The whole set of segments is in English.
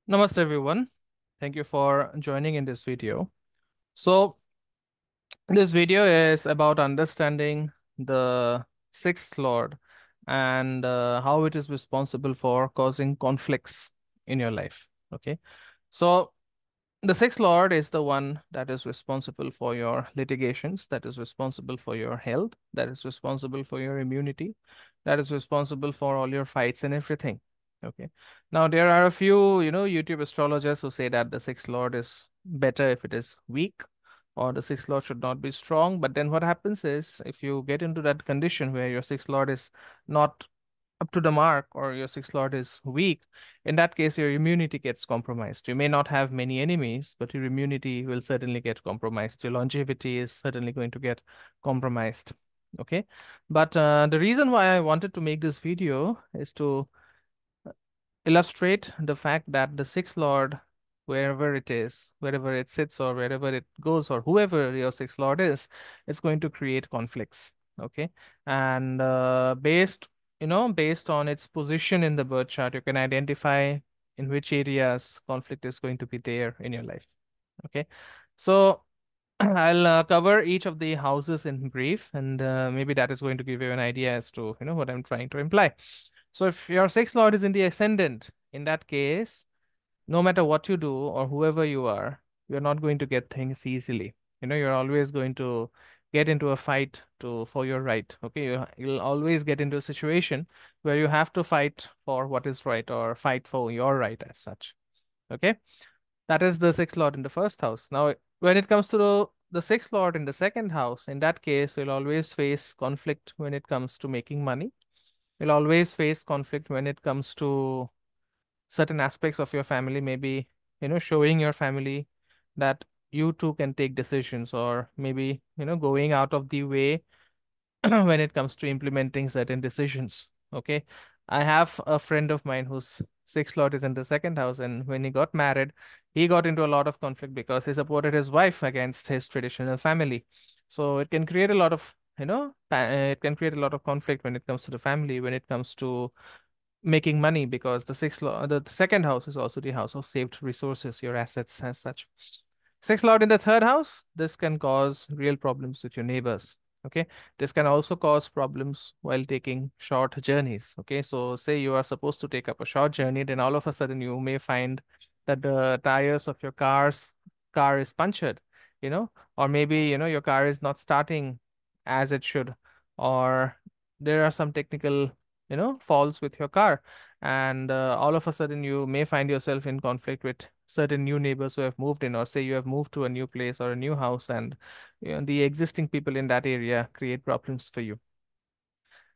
Namaste everyone. Thank you for joining in this video. So this video is about understanding the sixth lord and how it is responsible for causing conflicts in your life. Okay. So the sixth lord is the one that is responsible for your litigations, that is responsible for your health, that is responsible for your immunity, that is responsible for all your fights and everything. Okay. Now there are a few, YouTube astrologers who say that the sixth lord is better if it is weak, or the sixth lord should not be strong. But then what happens is if you get into that condition where your sixth lord is not up to the mark or your sixth lord is weak, in that case, your immunity gets compromised. You may not have many enemies, but your immunity will certainly get compromised. Your longevity is certainly going to get compromised. Okay. But the reason why I wanted to make this video is to illustrate the fact that the sixth lord, wherever it is, wherever it sits or wherever it goes, or whoever your sixth lord is, it's going to create conflicts. Okay. And based on its position in the birth chart, you can identify in which areas conflict is going to be there in your life. Okay. So I'll cover each of the houses in brief, and maybe that is going to give you an idea as to what I'm trying to imply. So if your sixth lord is in the ascendant, in that case, no matter what you do or whoever you are, you're not going to get things easily. You're always going to get into a fight for your right. Okay, you'll always get into a situation where you have to fight for what is right or fight for your right as such. Okay, that is the sixth lord in the first house. Now, when it comes to the sixth lord in the second house, in that case, you'll always face conflict when it comes to making money. You'll always face conflict when it comes to certain aspects of your family, maybe, showing your family that you too can take decisions, or maybe, going out of the way when it comes to implementing certain decisions. Okay. I have a friend of mine whose sixth lord is in the second house, and when he got married, he got into a lot of conflict because he supported his wife against his traditional family. So it can create a lot of, it can create a lot of conflict when it comes to the family, when it comes to making money, because the second house is also the house of saved resources, your assets as such. Sixth lord in the third house, this can cause real problems with your neighbors. Okay, this can also cause problems while taking short journeys. Okay, so say you are supposed to take up a short journey, then all of a sudden you may find that the tires of your car is punctured, or maybe your car is not starting as it should, or there are some technical falls with your car, and all of a sudden you may find yourself in conflict with certain new neighbors who have moved in, or say you have moved to a new place or a new house, and the existing people in that area create problems for you.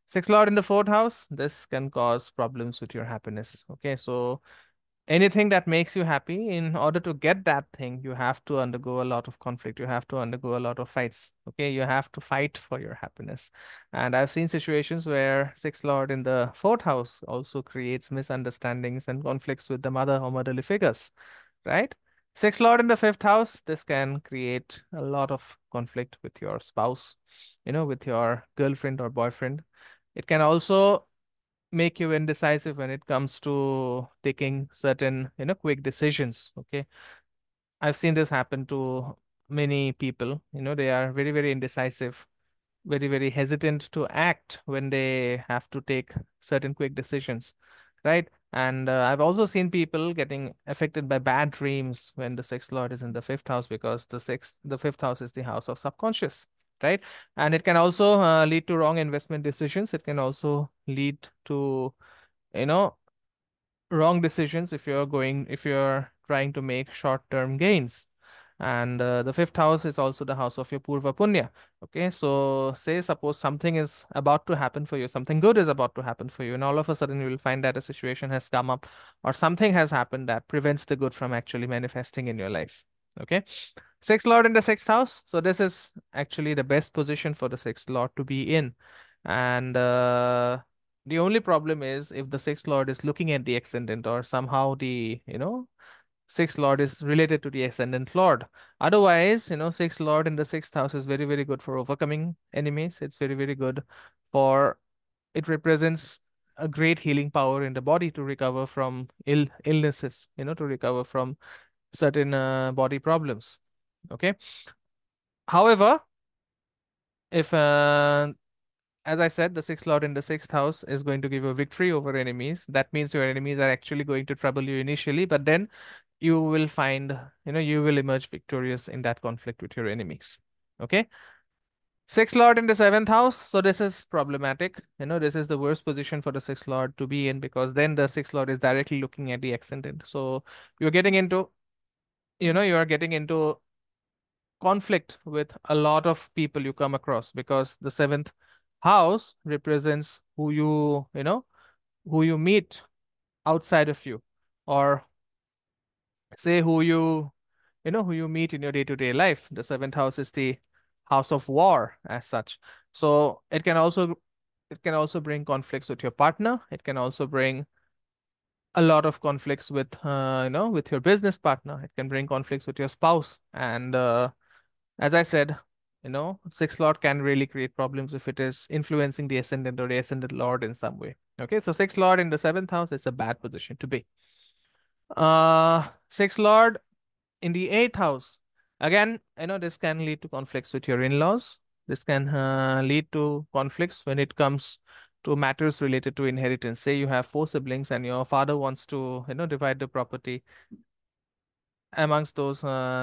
Sixth lord in the fourth house, this can cause problems with your happiness. Okay, so anything that makes you happy, in order to get that thing, you have to undergo a lot of conflict, you have to undergo a lot of fights. Okay, you have to fight for your happiness. And I've seen situations where sixth lord in the fourth house also creates misunderstandings and conflicts with the mother or motherly figures, right? Sixth lord in the fifth house, this can create a lot of conflict with your spouse, with your girlfriend or boyfriend. It can also make you indecisive when it comes to taking certain, quick decisions. Okay. I've seen this happen to many people. They are very, very indecisive, very, very hesitant to act when they have to take certain quick decisions. Right. And I've also seen people getting affected by bad dreams when the sixth lord is in the fifth house, because the fifth house is the house of subconscious. Right. And it can also lead to wrong investment decisions. It can also lead to, you know wrong decisions if you're trying to make short-term gains. And the fifth house is also the house of your purva punya. Okay, so say suppose something is about to happen for you, something good is about to happen for you, and all of a sudden you will find that a situation has come up, or something has happened that prevents the good from actually manifesting in your life. Okay, sixth lord in the sixth house, so this is actually the best position for the sixth lord to be in. And the only problem is if the sixth lord is looking at the ascendant, or somehow the sixth lord is related to the ascendant lord. Otherwise, sixth lord in the sixth house is very, very good for overcoming enemies. It's very, very good for, it represents a great healing power in the body to recover from illnesses, to recover from certain body problems. Okay. However, if as I said, the sixth lord in the sixth house is going to give you victory over enemies. That means your enemies are actually going to trouble you initially, but then you will find, you will emerge victorious in that conflict with your enemies. Okay. Sixth lord in the seventh house. So this is problematic. This is the worst position for the sixth lord to be in, because then the sixth lord is directly looking at the ascendant. So you're getting into, you are getting into conflict with a lot of people you come across, because the seventh house represents who you meet outside of you, or say who you meet in your day-to-day life. The seventh house is the house of war as such. So it can also bring conflicts with your partner. It can also bring a lot of conflicts with with your business partner. It can bring conflicts with your spouse. And as I said, sixth lord can really create problems if it is influencing the ascendant or the ascendant lord in some way. Okay, so sixth lord in the seventh house is a bad position to be. Sixth lord in the eighth house. Again, this can lead to conflicts with your in-laws. This can lead to conflicts when it comes to matters related to inheritance. Say you have four siblings and your father wants to, divide the property amongst those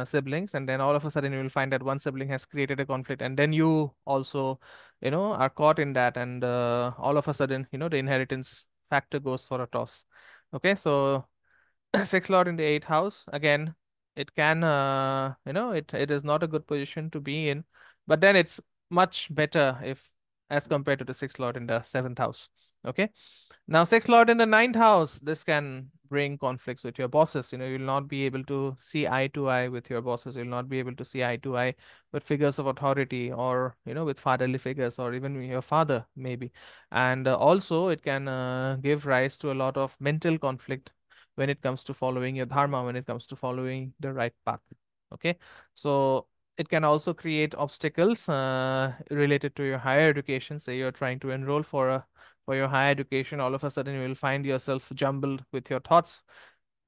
siblings, and then all of a sudden you will find that one sibling has created a conflict, and then you also, are caught in that, and all of a sudden, the inheritance factor goes for a toss. Okay, so sixth lord in the eighth house, again, it can it is not a good position to be in, but then it's much better if, as compared to the sixth lord in the seventh house. Okay, now sixth lord in the ninth house, this can bring conflicts with your bosses. You'll not be able to see eye to eye with your bosses. You'll not be able to see eye to eye with figures of authority, or with fatherly figures, or even with your father maybe. And also it can give rise to a lot of mental conflict when it comes to following your dharma, when it comes to following the right path. Okay, so it can also create obstacles related to your higher education. Say you're trying to enroll for your higher education, all of a sudden you will find yourself jumbled with your thoughts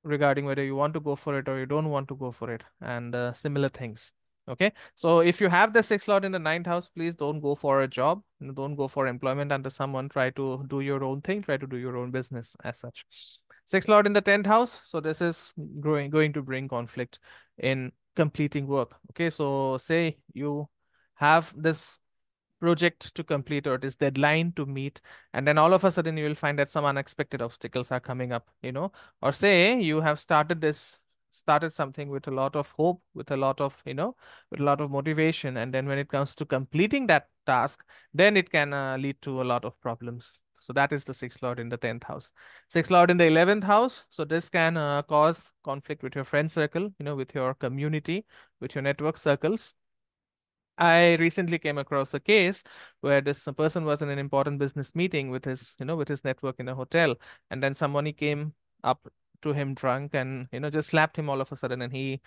regarding whether you want to go for it or you don't want to go for it, and similar things. Okay, so if you have the sixth lord in the ninth house, please don't go for a job. Don't go for employment under someone. Try to do your own thing. Try to do your own business as such. Sixth lord in the 10th house. So this is going to bring conflict in completing work. Okay, so say you have this project to complete or this deadline to meet, and then all of a sudden you will find that some unexpected obstacles are coming up, or say you have started something with a lot of hope, with a lot of with a lot of motivation, and then when it comes to completing that task, then it can lead to a lot of problems. So that is the sixth lord in the 10th house. Sixth lord in the 11th house, so this can cause conflict with your friend circle, with your community, with your network circles. I recently came across a case where this person was in an important business meeting with his network in a hotel, and then somebody came up to him drunk and just slapped him all of a sudden, and he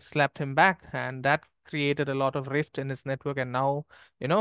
slapped him back, and that created a lot of rift in his network, and now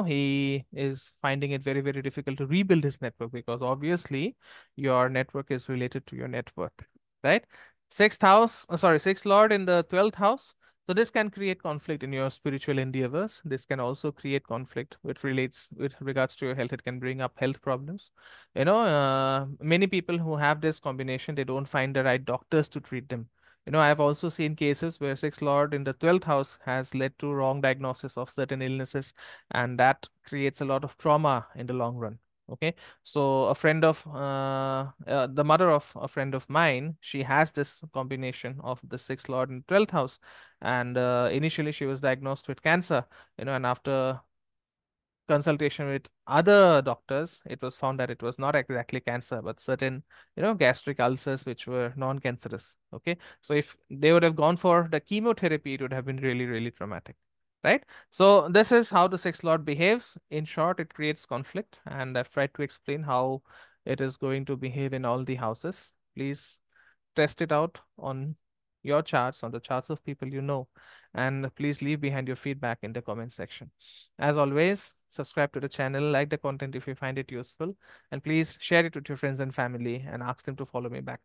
he is finding it very, very difficult to rebuild his network, because obviously your network is related to your network, right? Sixth lord in the 12th house. So this can create conflict in your spiritual endeavors. This can also create conflict which relates with regards to your health. It can bring up health problems. Many people who have this combination, they don't find the right doctors to treat them. I've also seen cases where sixth lord in the 12th house has led to wrong diagnosis of certain illnesses, and that creates a lot of trauma in the long run. Okay, so the mother of a friend of mine, she has this combination of the sixth lord in 12th house, and initially she was diagnosed with cancer, and after consultation with other doctors, it was found that it was not exactly cancer, but certain, gastric ulcers which were non-cancerous. Okay, so if they would have gone for the chemotherapy, it would have been really, really traumatic. Right. So this is how the sixth lord behaves. In short, it creates conflict, and I've tried to explain how it is going to behave in all the houses. Please test it out on your charts, on the charts of people you know, and please leave behind your feedback in the comment section. As always, subscribe to the channel, like the content if you find it useful, and please share it with your friends and family and ask them to follow me back.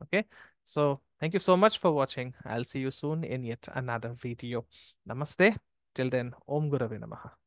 Okay, so thank you so much for watching. I'll see you soon in yet another video. Namaste. Till then, Om Gurave Namaha.